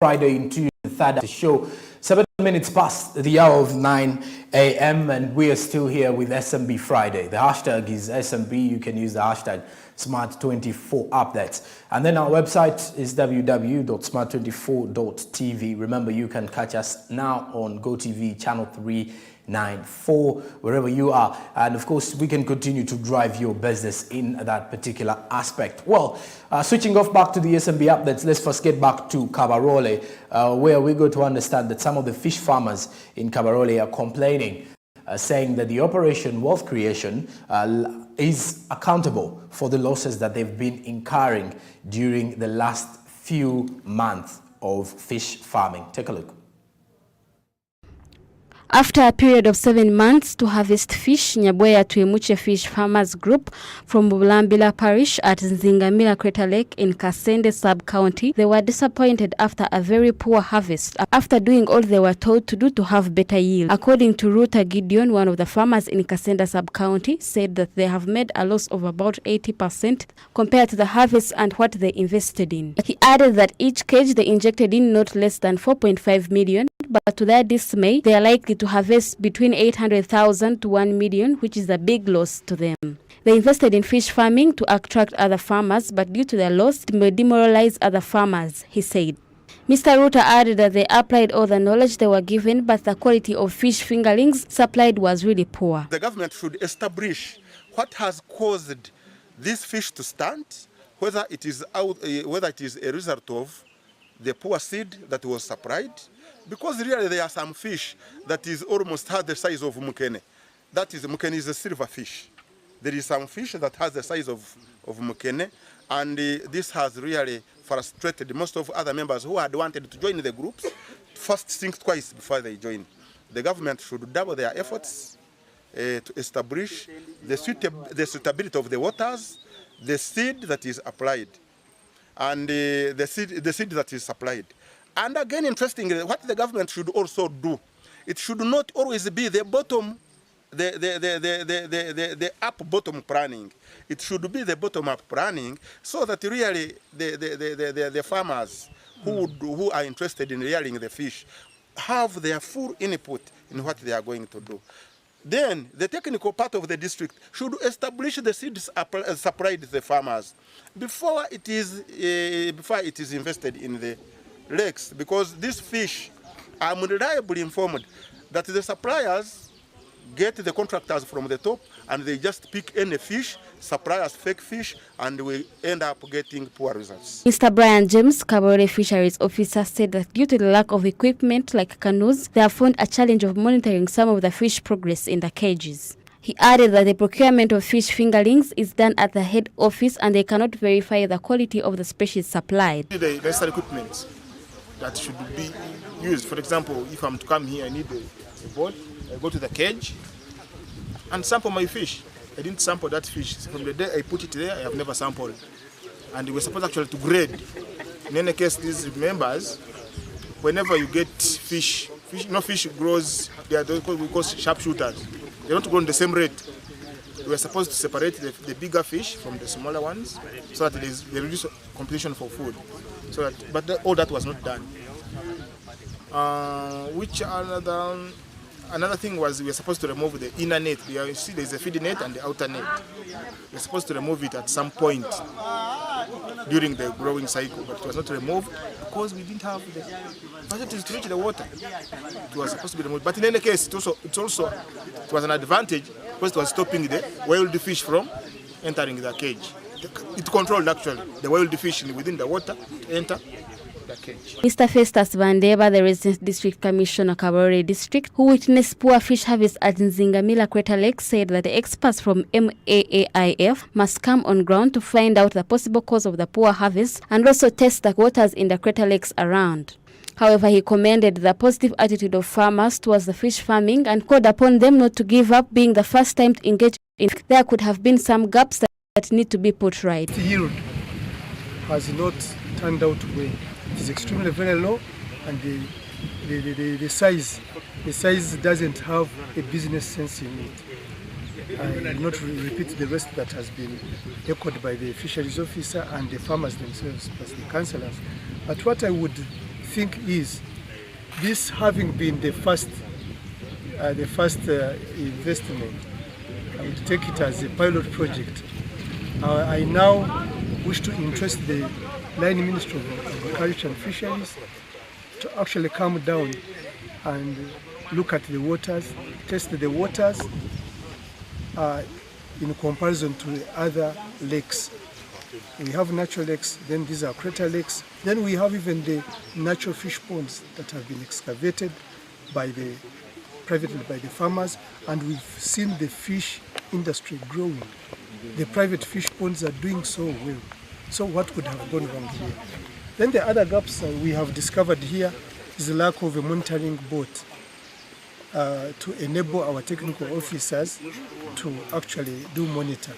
Friday into the third show, 7 minutes past the hour of 9 a.m. and we are still here with SMB Friday. The hashtag is SMB. You can use the hashtag Smart24 updates. And then our website is www.smart24.tv. Remember, you can catch us now on GoTV channel 394, wherever you are. And of course, we can continue to drive your business in that particular aspect. Well, switching off back to the SMB updates, let's first get back to Kabarole, where we go to understand that some of the fish farmers in Kabarole are complaining, saying that the Operation Wealth Creation is accountable for the losses that they've been incurring during the last few months of fish farming. Take a look. After a period of 7 months to harvest fish, Nyabweya Tuimuche Fish Farmers Group from Bulambila Parish at Nzingamila Crater Lake in Kasende Sub-County, they were disappointed after a very poor harvest, after doing all they were told to do to have better yield. According to Ruta Gideon, one of the farmers in Kasende Sub-County, said that they have made a loss of about 80% compared to the harvest and what they invested in. He added that each cage they injected in not less than 4.5 million, but to their dismay, they are likely to harvest between 800,000 to 1 million, which is a big loss to them. They invested in fish farming to attract other farmers, but due to their loss, it may demoralize other farmers, he said. Mr. Ruta added that they applied all the knowledge they were given, but the quality of fish fingerlings supplied was really poor. The government should establish what has caused this fish to stunt, whether it is a result of the poor seed that was supplied, because really there are some fish that is almost half the size of mukene. That is, mukene is a silver fish. There is some fish that has the size of mukene, and this has really frustrated most of other members who had wanted to join the groups. First think twice before they join. The government should double their efforts to establish the suitability of the waters, the seed that is applied, and the seed that is supplied. And again, interestingly, what the government should also do, it should not always be the bottom, the up-bottom planning. It should be the bottom-up planning, so that really the farmers who are interested in rearing the fish have their full input in what they are going to do. Then the technical part of the district should establish the seeds supplied to the farmers before it is invested in the lakes, because this fish, I'm reliably informed that the suppliers get the contractors from the top and they just pick any fish, supply us fake fish, and we end up getting poor results. Mr. Brian James, Kabarole Fisheries Officer, said that due to the lack of equipment like canoes, they have found a challenge of monitoring some of the fish progress in the cages. He added that the procurement of fish fingerlings is done at the head office and they cannot verify the quality of the species supplied. The necessary equipment that should be used. For example, if I'm to come here, I need a boat. I go to the cage and sample my fish. I didn't sample that fish. From the day I put it there, I have never sampled. And we're supposed actually to grade. In any case, these members, whenever you get fish grows, they are those we call sharpshooters. They don't grow in the same rate. We are supposed to separate the bigger fish from the smaller ones so that they reduce competition for food. But all that was not done. Another thing was we were supposed to remove the inner net. You see there's a feed net and the outer net. We're supposed to remove it at some point during the growing cycle, but it was not removed because we didn't have the facilities to reach the water. It was supposed to be removed. But in any case, it was an advantage because it was stopping the wild fish from entering the cage. It controlled actually the wild fish within the water to enter the cage. Mr. Festus Vandeba, the Resident District Commissioner, Kabarole District, who witnessed poor fish harvest at Nzingamila Crater Lake, said that the experts from MAAIF must come on ground to find out the possible cause of the poor harvest and also test the waters in the crater lakes around. However, he commended the positive attitude of farmers towards the fish farming and called upon them not to give up, being the first time to engage in. There could have been some gaps that need to be put right. The yield has not turned out well. It is extremely very low, and the size doesn't have a business sense in it. I will not repeat the rest that has been echoed by the fisheries officer and the farmers themselves, plus the councillors. But what I would think is this having been the first investment, I would take it as a pilot project. I now wish to interest the line Ministry of Agriculture and Fisheries to actually come down and look at the waters, test the waters in comparison to the other lakes. We have natural lakes, then these are crater lakes. Then we have even the natural fish ponds that have been excavated privately by the farmers, and we've seen the fish industry growing. The private fish ponds are doing so well. So what could have gone wrong here? Then the other gaps we have discovered here is the lack of a monitoring boat to enable our technical officers to actually do monitor.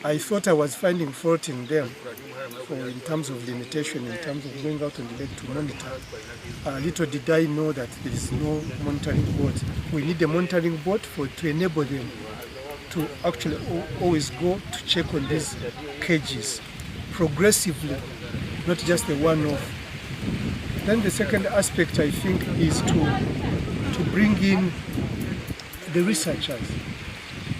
I thought I was finding fault in them in terms of limitation, in terms of going out on the lake to monitor. Little did I know that there is no monitoring boat. We need a monitoring boat to enable them to actually always go to check on these cages progressively, not just a one-off. Then the second aspect, I think, is to bring in the researchers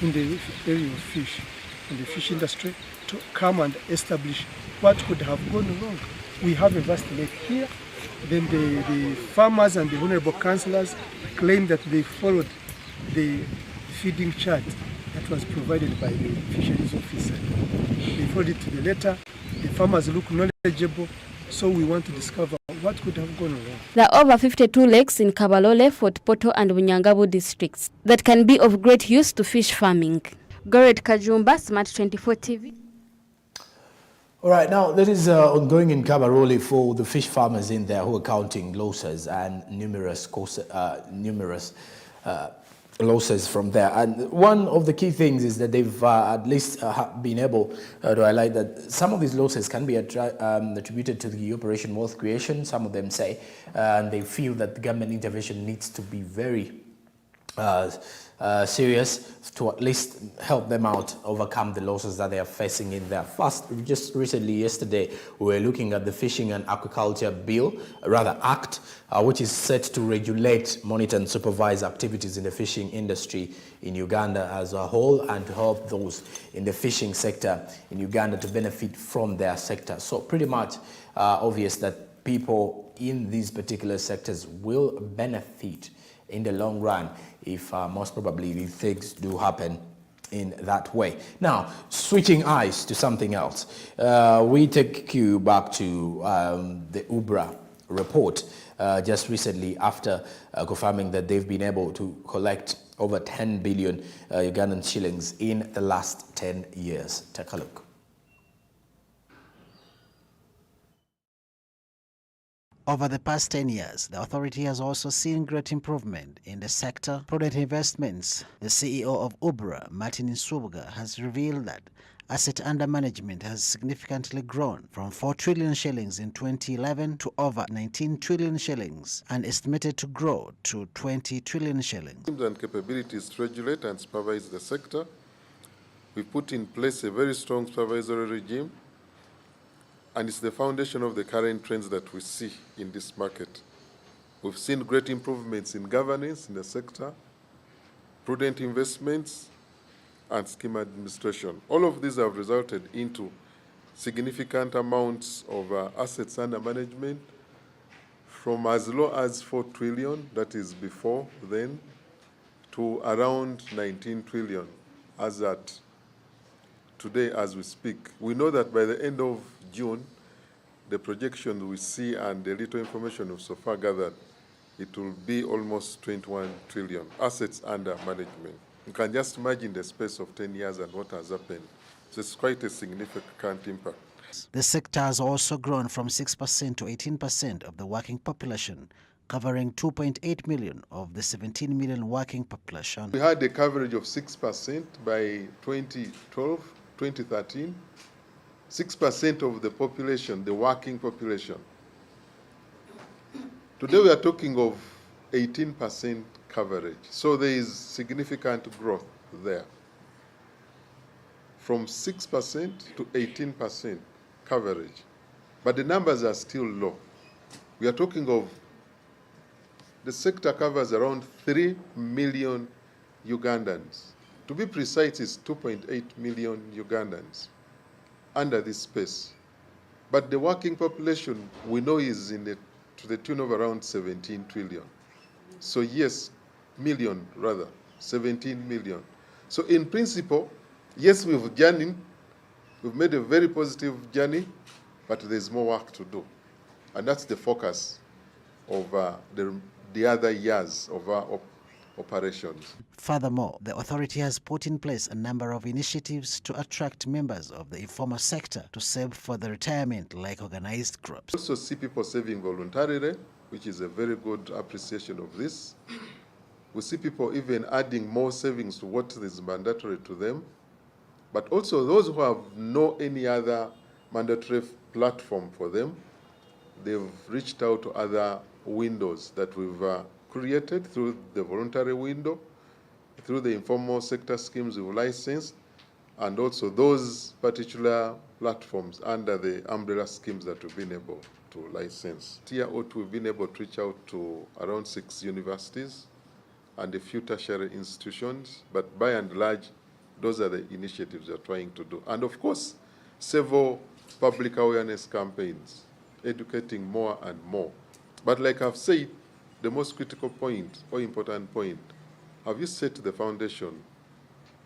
in the area of fish, in the fish industry, to come and establish what could have gone wrong. We have a vast lake here. Then the farmers and the honorable councillors claim that they followed the feeding chart that was provided by the fisheries officer. They followed it to the letter. The farmers look knowledgeable, so we want to discover what could have gone wrong. There are over 52 lakes in Kabarole, Fort Portal and Bunyangabu districts that can be of great use to fish farming. Goret Kajumba, Smart 24 TV. All right, now that is ongoing in Kabarole for the fish farmers in there who are counting losses and numerous losses from there. And one of the key things is that they've at least been able to highlight that some of these losses can be attributed to the Operation Wealth Creation, some of them say, and they feel that the government intervention needs to be very serious to at least help them out overcome the losses that they are facing in there. First, just recently, yesterday, we were looking at the Fishing and Aquaculture Bill, rather Act, which is set to regulate, monitor and supervise activities in the fishing industry in Uganda as a whole and to help those in the fishing sector in Uganda to benefit from their sector. So pretty much obvious that people in these particular sectors will benefit in the long run if most probably these things do happen in that way. Now, switching eyes to something else, we take you back to the UBRA report just recently after confirming that they've been able to collect over 10 billion Ugandan shillings in the last 10 years. Take a look. Over the past 10 years, the authority has also seen great improvement in the sector. Prudent investments. The CEO of UBRA, Martin Nsubga, has revealed that asset under management has significantly grown from 4 trillion shillings in 2011 to over 19 trillion shillings and estimated to grow to 20 trillion shillings. And capabilities to regulate and supervise the sector. We put in place a very strong supervisory regime, and it's the foundation of the current trends that we see in this market. We've seen great improvements in governance in the sector, prudent investments, and scheme administration. All of these have resulted into significant amounts of assets under management from as low as 4 trillion, that is before then, to around 19 trillion as at today as we speak. We know that by the end of June, the projections we see and the little information we've so far gathered, it will be almost 21 trillion assets under management. You can just imagine the space of 10 years and what has happened. So it's quite a significant impact. The sector has also grown from 6% to 18% of the working population, covering 2.8 million of the 17 million working population. We had a coverage of 6% by 2012, 2013. 6% of the population, the working population. Today we are talking of 18% coverage. So there is significant growth there. From 6% to 18% coverage. But the numbers are still low. We are talking of the sector covers around 3 million Ugandans. To be precise, it's 2.8 million Ugandans under this space. But the working population we know is to the tune of around 17 trillion. So yes, 17 million. So in principle, yes, we've journeyed, we've made a very positive journey, but there's more work to do. And that's the focus of the other years of our operations. Furthermore, the authority has put in place a number of initiatives to attract members of the informal sector to save for the retirement like organized groups. We also see people saving voluntarily, which is a very good appreciation of this. We see people even adding more savings to what is mandatory to them. But also those who have no any other mandatory platform for them, they've reached out to other windows that we've created through the voluntary window, through the informal sector schemes we've licensed, and also those particular platforms under the umbrella schemes that we've been able to license. Tier 2, we've been able to reach out to around 6 universities and a few tertiary institutions, but by and large, those are the initiatives we're trying to do. And of course, several public awareness campaigns, educating more and more. But like I've said, the most critical point or important point, have you set the foundation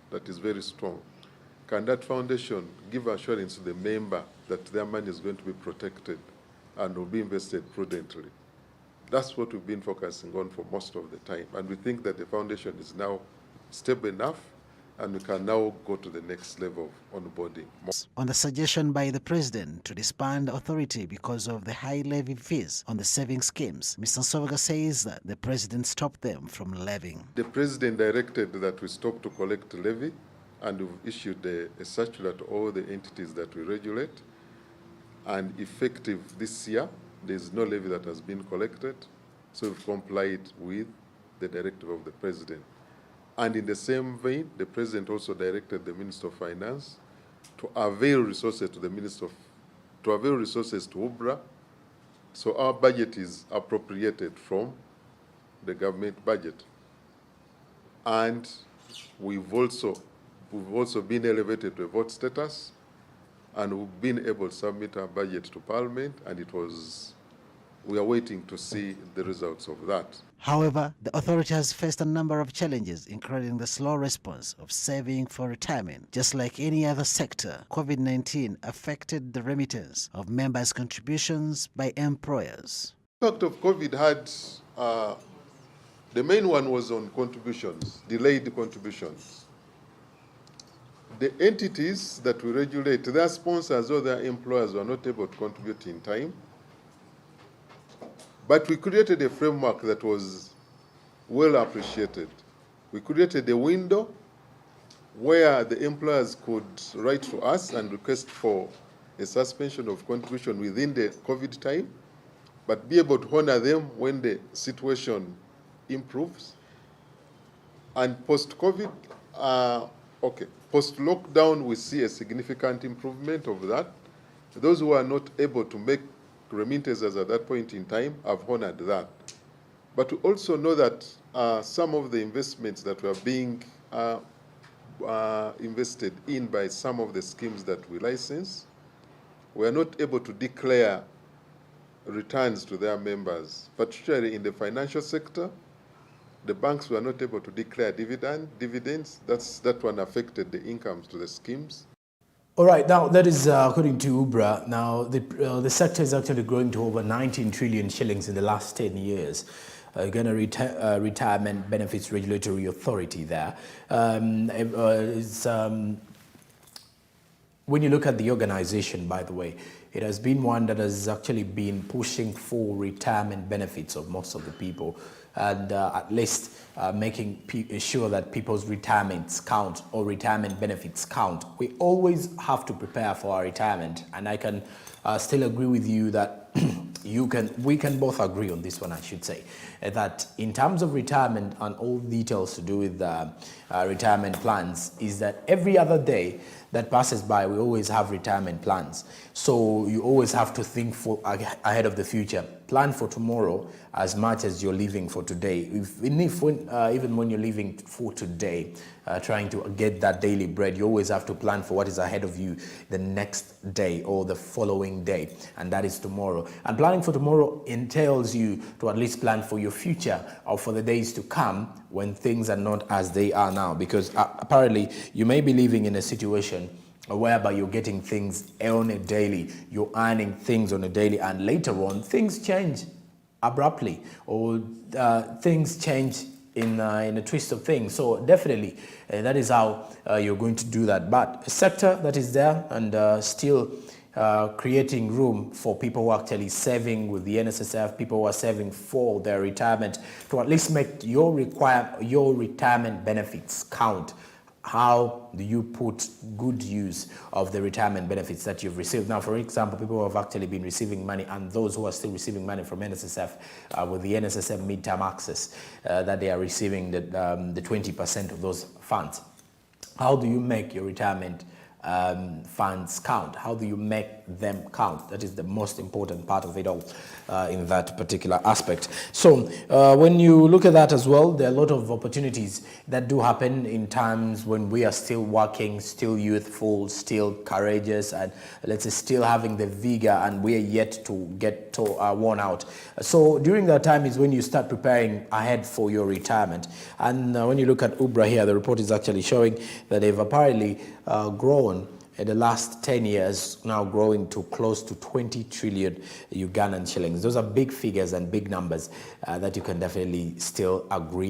that is very strong? Can that foundation give assurance to the member that their money is going to be protected and will be invested prudently? That's what we've been focusing on for most of the time. And we think that the foundation is now stable enough and we can now go to the next level of onboarding. On the suggestion by the President to disband the authority because of the high levy fees on the saving schemes, Mr. Nsoboga says that the President stopped them from levying. The President directed that we stop to collect levy, and we've issued a circular to all the entities that we regulate. And effective this year, there's no levy that has been collected, so we've complied with the directive of the President. And in the same vein, the President also directed the Minister of Finance to avail resources to UBRA. So our budget is appropriated from the government budget. And we've also been elevated to a vote status, and we've been able to submit our budget to Parliament, and we are waiting to see the results of that. However, the authority has faced a number of challenges, including the slow response of saving for retirement. Just like any other sector, COVID-19 affected the remittance of members' contributions by employers. The impact of COVID had, the main one was on contributions, delayed contributions. The entities that we regulate, their sponsors or their employers were not able to contribute in time. But we created a framework that was well appreciated. We created a window where the employers could write to us and request for a suspension of contribution within the COVID time, but be able to honor them when the situation improves. And post-COVID, post-lockdown, we see a significant improvement of that. Those who are not able to make remittances at that point in time have honored that. But we also know that some of the investments that were being invested in by some of the schemes that we license were not able to declare returns to their members, particularly in the financial sector. The banks were not able to declare dividends. That one affected the incomes to the schemes. All right, now that is according to UBRA. Now the sector is actually growing to over 19 trillion shillings in the last 10 years. Ghana Retirement Benefits Regulatory Authority there. When you look at the organization, by the way, it has been one that has actually been pushing for retirement benefits of most of the people, and at least making sure that people's retirements count or retirement benefits count. We always have to prepare for our retirement, and I can still agree with you that we can both agree on this one, I should say, that in terms of retirement and all details to do with retirement plans is that every other day that passes by, we always have retirement plans. So you always have to think ahead of the future. Plan for tomorrow as much as you're living for today. Even when you're living for today, trying to get that daily bread, you always have to plan for what is ahead of you the next day or the following day, and that is tomorrow. And planning for tomorrow entails you to at least plan for your future or for the days to come when things are not as they are now, because apparently you may be living in a situation whereby you're getting things on a daily, you're earning things on a daily, and later on things change abruptly, or things change in a twist of things. So definitely that is how you're going to do that. But a sector that is there and still creating room for people who are actually saving with the NSSF, people who are saving for their retirement, to at least make your retirement benefits count. How do you put good use of the retirement benefits that you've received? Now, for example, people who have actually been receiving money and those who are still receiving money from NSSF with the NSSF midterm access, that they are receiving the 20% of those funds. How do you make your retirement funds count? How do you make them count? That is the most important part of it all in that particular aspect. So when you look at that as well, there are a lot of opportunities that do happen in times when we are still working, still youthful, still courageous, and let's say still having the vigor, and we are yet to get worn out. So during that time is when you start preparing ahead for your retirement. And when you look at UBRA here, the report is actually showing that they've apparently grown in the last 10 years, now growing to close to 20 trillion Ugandan shillings. Those are big figures and big numbers that you can definitely still agree